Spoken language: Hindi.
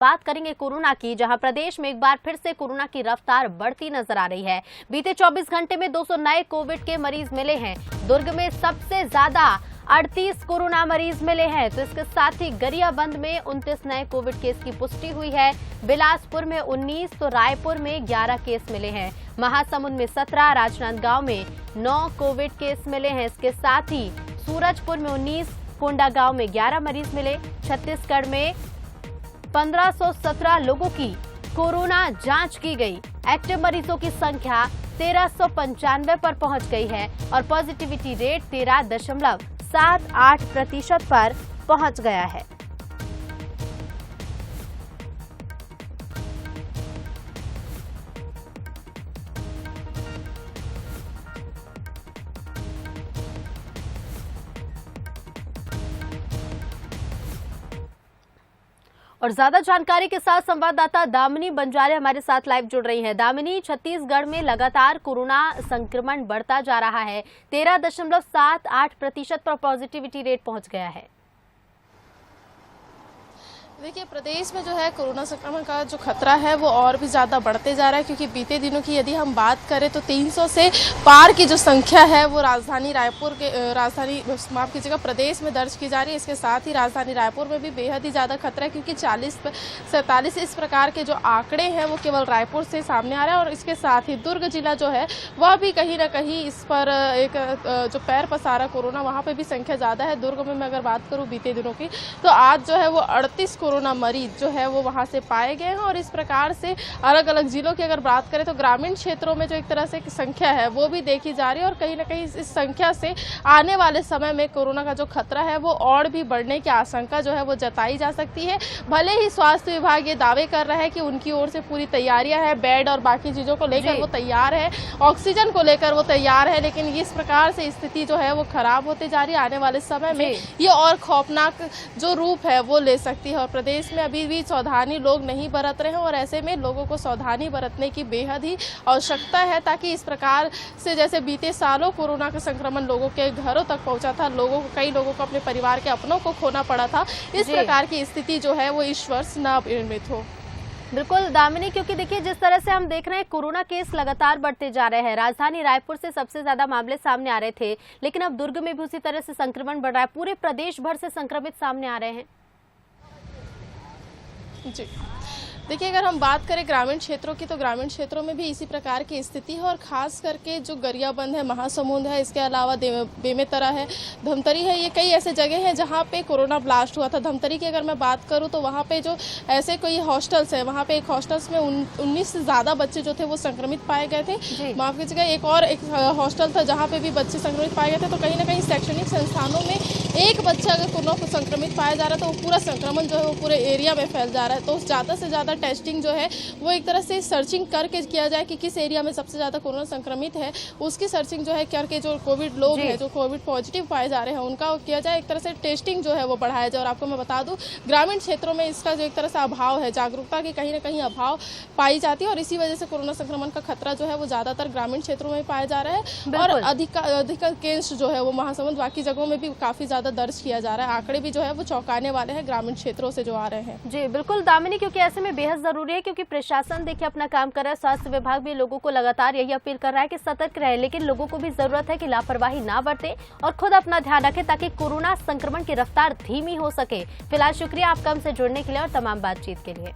बात करेंगे कोरोना की, जहां प्रदेश में एक बार फिर से कोरोना की रफ्तार बढ़ती नजर आ रही है। बीते 24 घंटे में 200 नए कोविड के मरीज मिले हैं। दुर्ग में सबसे ज्यादा 38 कोरोना मरीज मिले हैं। तो इसके साथ ही गरियाबंद में 29 नए कोविड केस की पुष्टि हुई है। बिलासपुर में 19 तो रायपुर में 11 केस मिले हैं। महासमुंद में 17, राजनांदगांव में 9 कोविड केस मिले हैं। इसके साथ ही सूरजपुर में 19, कोंडागांव में 11 मरीज मिले। छत्तीसगढ़ में 1517 लोगों की कोरोना जांच की गई। एक्टिव मरीजों की संख्या 1395 पर पहुंच गई है और पॉजिटिविटी रेट 13.78% पर पहुंच गया है। और ज्यादा जानकारी के साथ संवाददाता दामिनी बंजारे हमारे साथ लाइव जुड़ रही हैं। दामिनी, छत्तीसगढ़ में लगातार कोरोना संक्रमण बढ़ता जा रहा है। 13.78% पर पॉजिटिविटी रेट पहुंच गया है। देखिए, प्रदेश में जो है कोरोना संक्रमण का जो खतरा है वो और भी ज़्यादा बढ़ते जा रहा है, क्योंकि बीते दिनों की यदि हम बात करें तो 300 से पार की जो संख्या है वो माफ कीजिएगा प्रदेश में दर्ज की जा रही है। इसके साथ ही राजधानी रायपुर में भी बेहद ही ज़्यादा खतरा है, क्योंकि 40-47 इस प्रकार के जो आंकड़े हैं वो केवल रायपुर से सामने आ रहे हैं। और इसके साथ ही दुर्ग जिला जो है वह भी कहीं ना कहीं इस पर एक जो पैर पसारा कोरोना, वहाँ पर भी संख्या ज़्यादा है। दुर्ग में मैं अगर बात करूँ बीते दिनों की, तो आज जो है वो 38 कोरोना मरीज जो है वो वहां से पाए गए हैं। और इस प्रकार से अलग अलग जिलों की अगर बात करें तो ग्रामीण क्षेत्रों में जो एक तरह से संख्या है वो भी देखी जा रही है। और कहीं ना कहीं इस संख्या से आने वाले समय में कोरोना का जो खतरा है वो और भी बढ़ने की आशंका जो है वो जताई जा सकती है। भले ही स्वास्थ्य विभाग ये दावे कर रहा है कि उनकी ओर से पूरी तैयारियां हैं, बेड और बाकी चीजों को लेकर वो तैयार है, ऑक्सीजन को लेकर वो तैयार है, लेकिन इस प्रकार से स्थिति जो है वो खराब होती जा रही है। आने वाले समय में ये और खौफनाक जो रूप है वो ले सकती है। और प्रदेश में अभी भी सावधानी लोग नहीं बरत रहे हैं, और ऐसे में लोगों को सावधानी बरतने की बेहद ही आवश्यकता है, ताकि इस प्रकार से जैसे बीते सालों कोरोना का संक्रमण लोगों के घरों तक पहुंचा था, कई लोगों को अपने परिवार के अपनों को खोना पड़ा था, इस प्रकार की स्थिति जो है वो इस वर्ष न निर्मित हो। बिल्कुल दामिनी, क्योंकि देखिए जिस तरह से हम देख रहे हैं कोरोना केस लगातार बढ़ते जा रहे हैं। राजधानी रायपुर से सबसे ज्यादा मामले सामने आ रहे थे, लेकिन अब दुर्ग में भी उसी तरह से संक्रमण बढ़ रहा है। पूरे प्रदेश भर से संक्रमित सामने आ रहे हैं। जी देखिए, अगर हम बात करें ग्रामीण क्षेत्रों की, तो ग्रामीण क्षेत्रों में भी इसी प्रकार की स्थिति है। और खास करके जो गरियाबंद है, महासमुंद है, इसके अलावा बेमेतरा है, धमतरी है, ये कई ऐसे जगह हैं जहां पे कोरोना ब्लास्ट हुआ था। धमतरी की अगर मैं बात करूं तो वहां पे जो ऐसे कोई हॉस्टल्स है, वहां पे एक हॉस्टल्स में 19 से ज़्यादा बच्चे जो थे वो संक्रमित पाए गए थे। माफ कीजिएगा, एक हॉस्टल था जहाँ पे भी बच्चे संक्रमित पाए गए थे। तो कहीं ना कहीं शैक्षणिक संस्थानों में एक बच्चा अगर कोरोना को संक्रमित पाया जा रहा है तो वो पूरा संक्रमण जो है वो पूरे एरिया में फैल जा रहा है। तो ज़्यादा से ज़्यादा टेस्टिंग जो है वो एक तरह से सर्चिंग करके किया जाए कि किस एरिया में सबसे ज़्यादा कोरोना संक्रमित है, उसकी सर्चिंग जो है करके जो कोविड लोग हैं, जो कोविड पॉजिटिव पाए जा रहे हैं, उनका किया जाए। एक तरह से टेस्टिंग जो है वो बढ़ाया जाए। और आपको मैं बता दूं, ग्रामीण क्षेत्रों में इसका जो एक तरह से अभाव है, जागरूकता की कहीं ना कहीं अभाव पाई जाती है, और इसी वजह से कोरोना संक्रमण का खतरा जो है वो ज़्यादातर ग्रामीण क्षेत्रों में पाया जा रहा है। और अधिकांश जो है वो महासमुंद बाकी जगहों में भी काफ़ी ज़्यादा दर्ज किया जा रहा है। आंकड़े भी जो है वो चौंकाने वाले हैं ग्रामीण क्षेत्रों से जो आ रहे हैं। जी बिल्कुल दामिनी, क्योंकि ऐसे में बेहद जरूरी है, क्योंकि प्रशासन देखिए अपना काम कर रहा है। स्वास्थ्य विभाग भी लोगों को लगातार यही अपील कर रहा है कि सतर्क रहे, लेकिन लोगों को भी जरूरत है कि लापरवाही ना बरतें और खुद अपना ध्यान रखें, ताकि कोरोना संक्रमण की रफ्तार धीमी हो सके। फिलहाल शुक्रिया आपका हमसे जुड़ने के लिए और तमाम बातचीत के लिए।